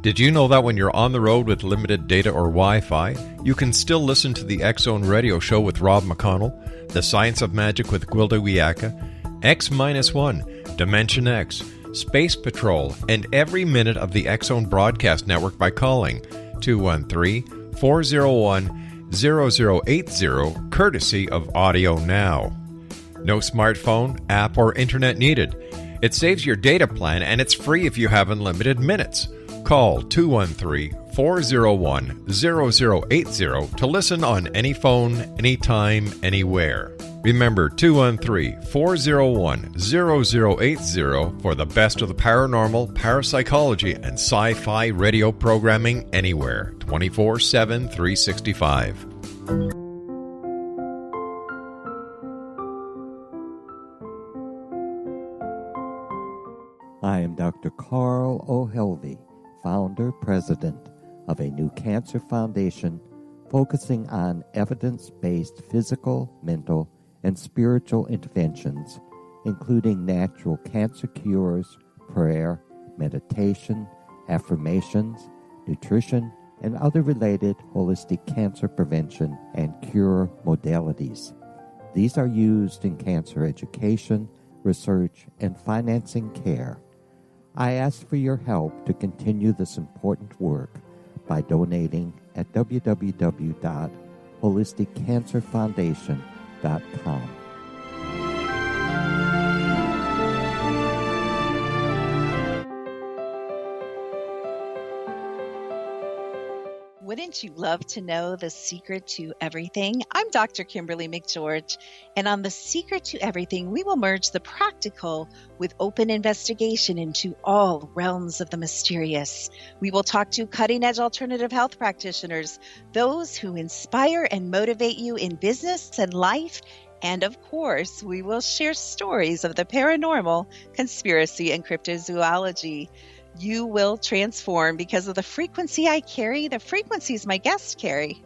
Did you know that when you're on the road with limited data or Wi-Fi, you can still listen to the X-Zone Radio Show with Rob McConnell, The Science of Magic with Gwilda Wiyaka, X-1, Dimension X, Space Patrol, and every minute of the X-Zone Broadcast Network by calling 213 213-401-0080, courtesy of Audio Now. No smartphone, app, or internet needed. It saves your data plan and it's free if you have unlimited minutes. Call 213-401-0080 to listen on any phone, anytime, anywhere. Remember 213-401-0080 for the best of the paranormal, parapsychology, and sci-fi radio programming anywhere, 24/7, 365. I am Dr. Carl O'Helvey, founder, president of a new cancer foundation focusing on evidence-based physical, mental, and spiritual interventions, including natural cancer cures, prayer, meditation, affirmations, nutrition, and other related holistic cancer prevention and cure modalities. These are used in cancer education, research, and financing care. I ask for your help to continue this important work by donating at www.holisticcancerfoundation.com. Wouldn't you love to know the secret to everything? I'm Dr. Kimberly McGeorge, and on The Secret to Everything, we will merge the practical with open investigation into all realms of the mysterious. We will talk to cutting-edge alternative health practitioners, those who inspire and motivate you in business and life, and of course, we will share stories of the paranormal, conspiracy, and cryptozoology. You will transform because of the frequency I carry, the frequencies my guests carry.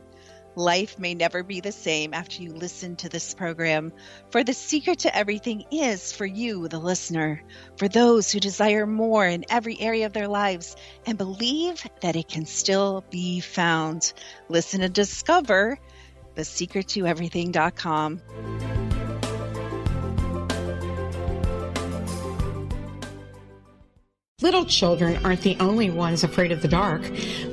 Life may never be the same after you listen to this program, for the secret to everything is for you, the listener, for those who desire more in every area of their lives and believe that it can still be found. Listen and discover thesecrettoeverything.com. Little children aren't the only ones afraid of the dark.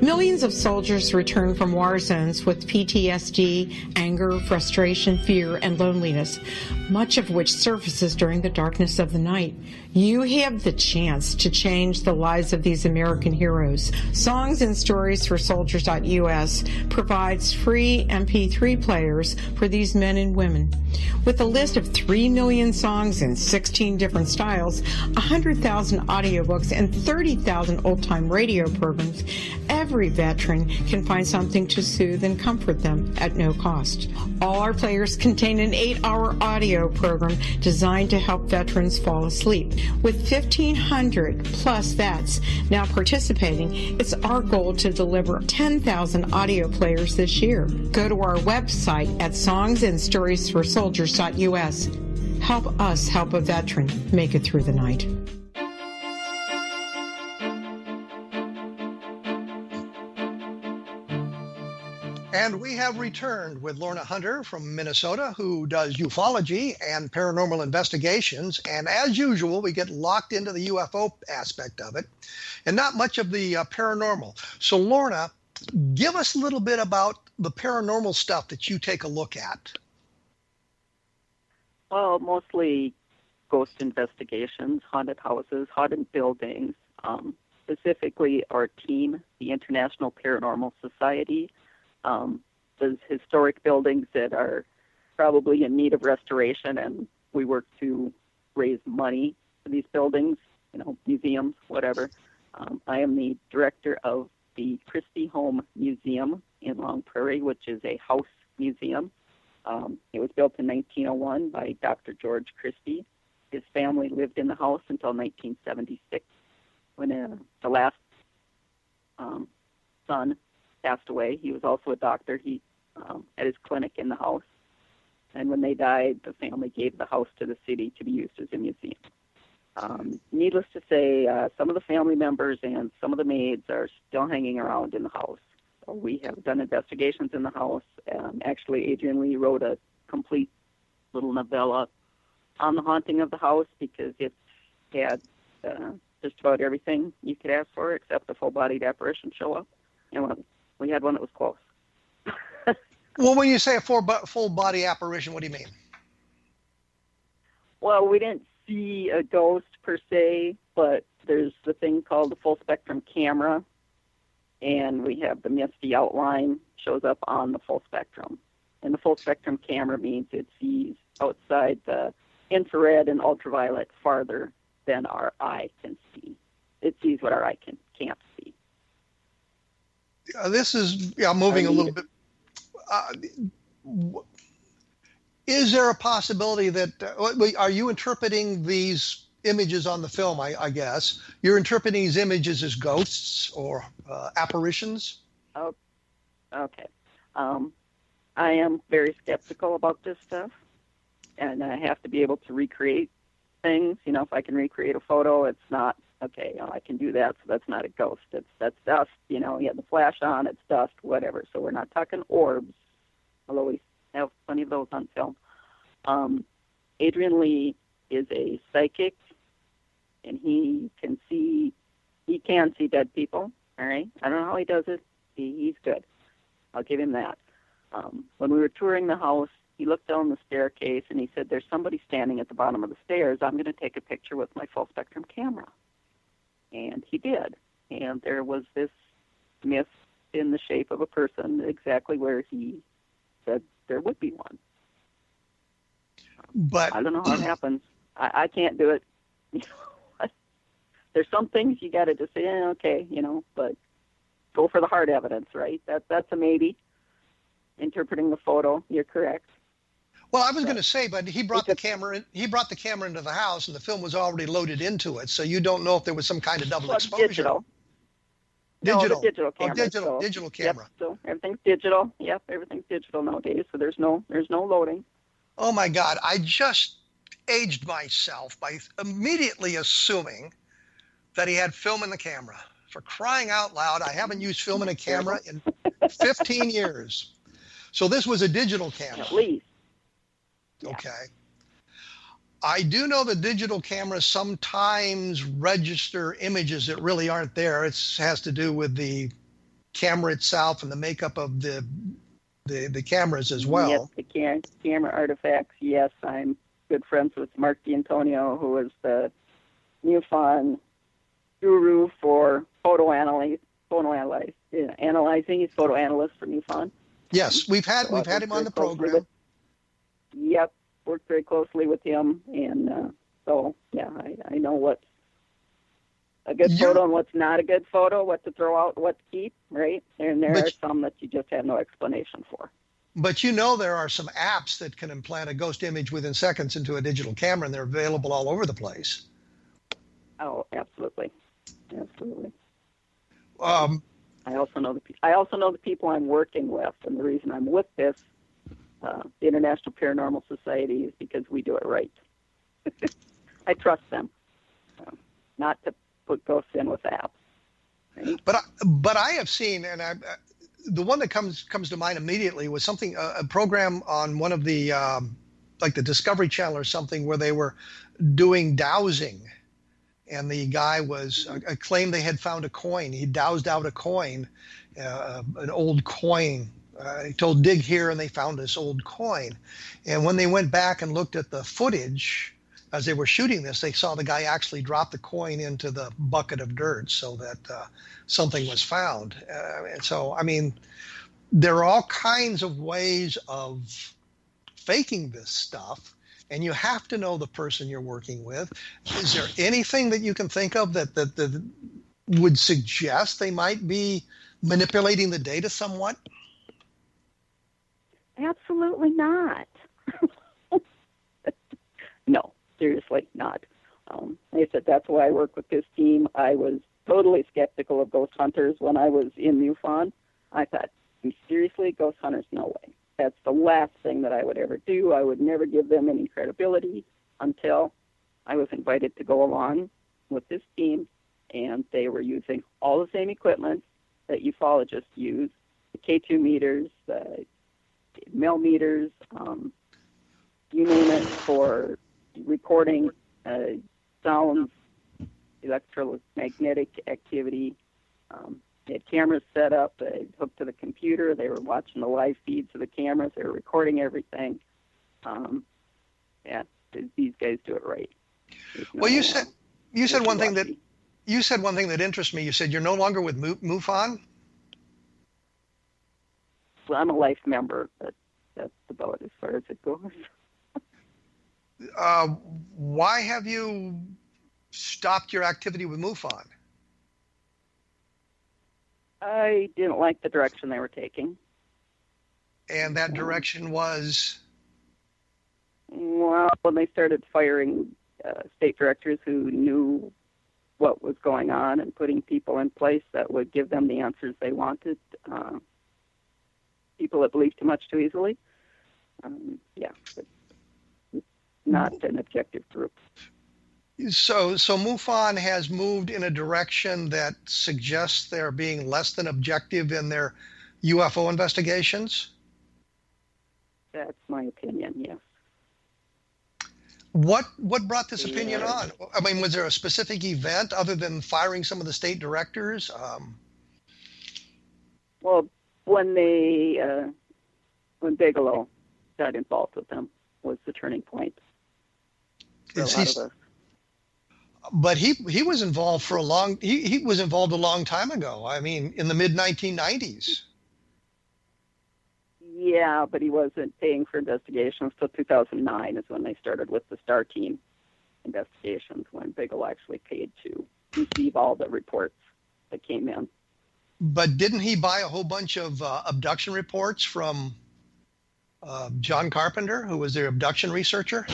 Millions of soldiers return from war zones with PTSD, anger, frustration, fear, and loneliness, much of which surfaces during the darkness of the night. You have the chance to change the lives of these American heroes. Songs and Stories for Soldiers.us provides free MP3 players for these men and women. With a list of 3 million songs in 16 different styles, 100,000 audiobooks, and 30,000 old-time radio programs, every veteran can find something to soothe and comfort them at no cost. All our players contain an 8-hour audio program designed to help veterans fall asleep. With 1,500 plus vets now participating, it's our goal to deliver 10,000 audio players this year. Go to our website at songsandstoriesforsoldiers.us. Help us help a veteran make it through the night. And we have returned with Lorna Hunter from Minnesota, who does ufology and paranormal investigations. And as usual, we get locked into the UFO aspect of it and not much of the paranormal. So Lorna, give us a little bit about the paranormal stuff that you take a look at. Well, mostly ghost investigations, haunted houses, haunted buildings. Specifically, our team, the International Paranormal Society, does historic buildings that are probably in need of restoration, and we work to raise money for these buildings, museums, whatever. I am the director of the Christie Home Museum in Long Prairie, which is a house museum. It was built in 1901 by Dr. George Christie. His family lived in the house until 1976, when the last son passed away. He was also a doctor. He had his clinic in the house. And when they died, the family gave the house to the city to be used as a museum. Needless to say, some of the family members and some of the maids are still hanging around in the house. So we have done investigations in the house. Actually, Adrian Lee wrote a complete little novella on the haunting of the house because it had just about everything you could ask for except a full-bodied apparition show up. And we had one that was close. Well, when you say a full body apparition, what do you mean? Well, we didn't see a ghost per se, but there's the thing called the full spectrum camera, and we have the misty outline shows up on the full spectrum. And the full spectrum camera means it sees outside the infrared and ultraviolet farther than our eye can see. It sees what our eye can't see. This is moving a little bit. Is there a possibility that are you interpreting these images on the film? I guess you're interpreting these images as ghosts or apparitions. Oh, okay. I am very skeptical about this stuff, and I have to be able to recreate things. You know, if I can recreate a photo, it's not okay. You know, I can do that, so that's not a ghost. That's dust. You know, you have the flash on, it's dust, whatever. So we're not talking orbs, although we have plenty of those on film. Adrian Lee is a psychic, and he can see dead people. All right, I don't know how he does it. He's good. I'll give him that. When we were touring the house, he looked down the staircase and he said, "There's somebody standing at the bottom of the stairs. I'm going to take a picture with my full spectrum camera." And he did. And there was this mist in the shape of a person exactly where he said there would be one. But I don't know how it happens. I can't do it. There's some things you got to just say, okay, you know, but go for the hard evidence, right? That's a maybe. Interpreting the photo, you're correct. Well, I was going to say, but he brought the camera in. He brought the camera into the house, and the film was already loaded into it, so you don't know if there was some kind of double exposure. Digital. Digital. No, the digital camera. Digital camera. Yep, so everything's digital. Yep, everything's digital nowadays. So there's no loading. Oh my God! I just aged myself by immediately assuming that he had film in the camera. For crying out loud, I haven't used film in a camera in 15 years. So this was a digital camera. At least. Yeah. Okay. I do know that digital cameras sometimes register images that really aren't there. It has to do with the camera itself and the makeup of the cameras as well. Yes, the camera artifacts. Yes, I'm good friends with Mark D'Antonio, who is the MUFON guru for analyzing. He's photo analyst for MUFON. Yes, we've had him on the program. Yep, worked very closely with him, and so yeah, I know what's a good photo and what's not a good photo, what to throw out, what to keep, right? And there are some that you just have no explanation for. But you know there are some apps that can implant a ghost image within seconds into a digital camera, and they're available all over the place. Oh, absolutely. I also know the people I'm working with, and the reason I'm with this, the International Paranormal Society, is because we do it right. I trust them, not to put ghosts in with apps. Right? But I have seen, and the one that comes to mind immediately was something, a program on one of the like the Discovery Channel or something, where they were doing dowsing. And the guy claimed they had found a coin. He dowsed out a coin, an old coin. He told, dig here, and they found this old coin. And when they went back and looked at the footage as they were shooting this, they saw the guy actually drop the coin into the bucket of dirt so that something was found. And so, I mean, there are all kinds of ways of faking this stuff. And you have to know the person you're working with. Is there anything that you can think of that would suggest they might be manipulating the data somewhat? Absolutely not. No, seriously not. Like I said, that's why I work with this team. I was totally skeptical of ghost hunters when I was in MUFON. I thought, seriously, ghost hunters? No way. That's the last thing that I would ever do. I would never give them any credibility until I was invited to go along with this team, and they were using all the same equipment that ufologists use, the K2 meters, the mel meters, you name it, for recording sounds, electromagnetic activity, They had cameras set up, they hooked to the computer, they were watching the live feeds of the cameras, they were recording everything. Yeah, these guys do it right. Well, you said one thing that interests me. You said you're no longer with MUFON? Well, I'm a life member, but that's about as far as it goes. Why have you stopped your activity with MUFON? I didn't like the direction they were taking. And that direction was? Well, when they started firing state directors who knew what was going on and putting people in place that would give them the answers they wanted, people that believe too much too easily. Yeah, but not an objective group. So MUFON has moved in a direction that suggests they're being less than objective in their UFO investigations? That's my opinion, yes. What brought this opinion on? I mean, was there a specific event other than firing some of the state directors? Well, when Bigelow got involved with them was the turning point. But he was involved for he was involved a long time ago. I mean, in the mid 1990s. Yeah, but he wasn't paying for investigations till 2009 is when they started with the STAR team investigations, when Bigelow actually paid to receive all the reports that came in. But didn't he buy a whole bunch of abduction reports from John Carpenter, who was their abduction researcher?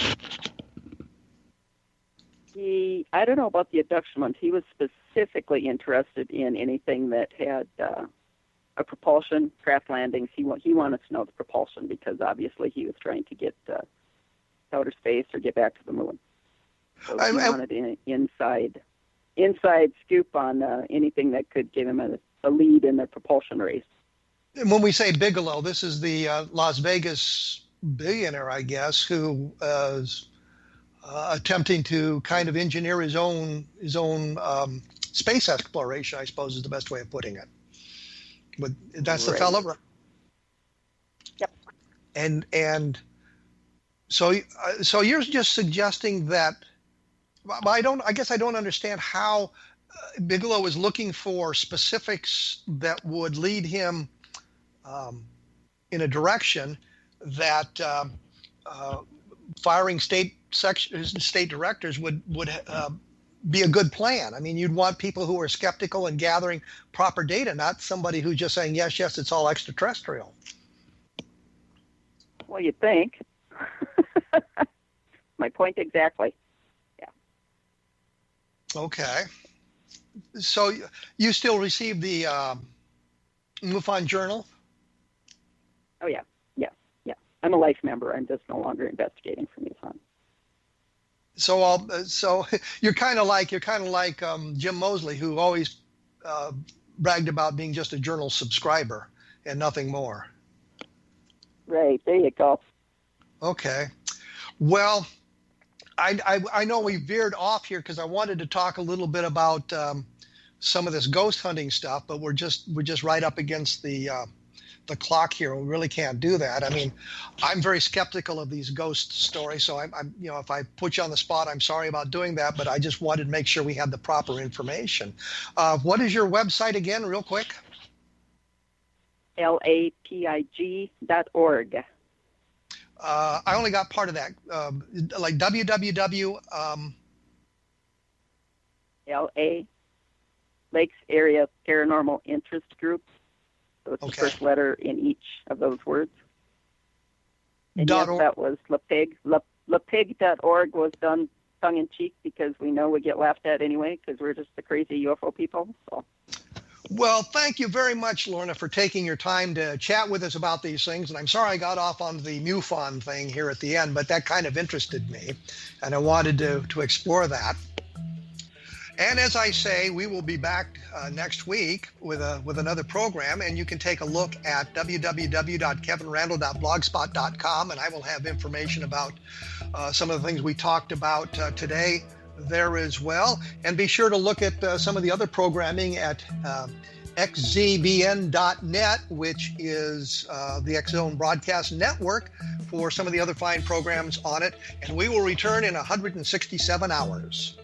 I don't know about the abduction ones. He was specifically interested in anything that had a propulsion, craft landings. He wanted to know the propulsion because obviously he was trying to get outer space or get back to the moon. So he wanted an inside scoop on anything that could give him a lead in the propulsion race. And when we say Bigelow, this is the Las Vegas billionaire, I guess, who is attempting to kind of engineer his own space exploration, I suppose is the best way of putting it. But that's the fellow. Yep. And so you're just suggesting that. I guess I don't understand how Bigelow is looking for specifics that would lead him in a direction that firing state directors would be a good plan. I mean, you'd want people who are skeptical and gathering proper data, not somebody who's just saying, yes, it's all extraterrestrial. Well, you'd think. My point exactly. Yeah. Okay. So you still receive the MUFON Journal? Oh, yeah. I'm a life member. I'm just no longer investigating for MUFON. So you're kind of like Jim Mosley, who always bragged about being just a journal subscriber and nothing more. Right. There you go. Okay. Well, I know we veered off here because I wanted to talk a little bit about some of this ghost hunting stuff, but we're just right up against the clock here. We really can't do that. I mean, I'm very skeptical of these ghost stories, so I'm if I put you on the spot, I'm sorry about doing that, but I just wanted to make sure we had the proper information. What is your website again, real quick? lapig.org. I only got part of that. Like www. LA, Lakes Area Paranormal Interest Group. So it's the first letter in each of those words. And yes, that was LaPig. LaPig.org was done tongue-in-cheek because we know we get laughed at anyway because we're just the crazy UFO people. So. Well, thank you very much, Lorna, for taking your time to chat with us about these things. And I'm sorry I got off on the MUFON thing here at the end, but that kind of interested me, and I wanted to explore that. And as I say, we will be back next week with another program, and you can take a look at www.kevinrandle.blogspot.com, and I will have information about some of the things we talked about today there as well. And be sure to look at some of the other programming at xzbn.net, which is the X Zone Broadcast Network, for some of the other fine programs on it. And we will return in 167 hours.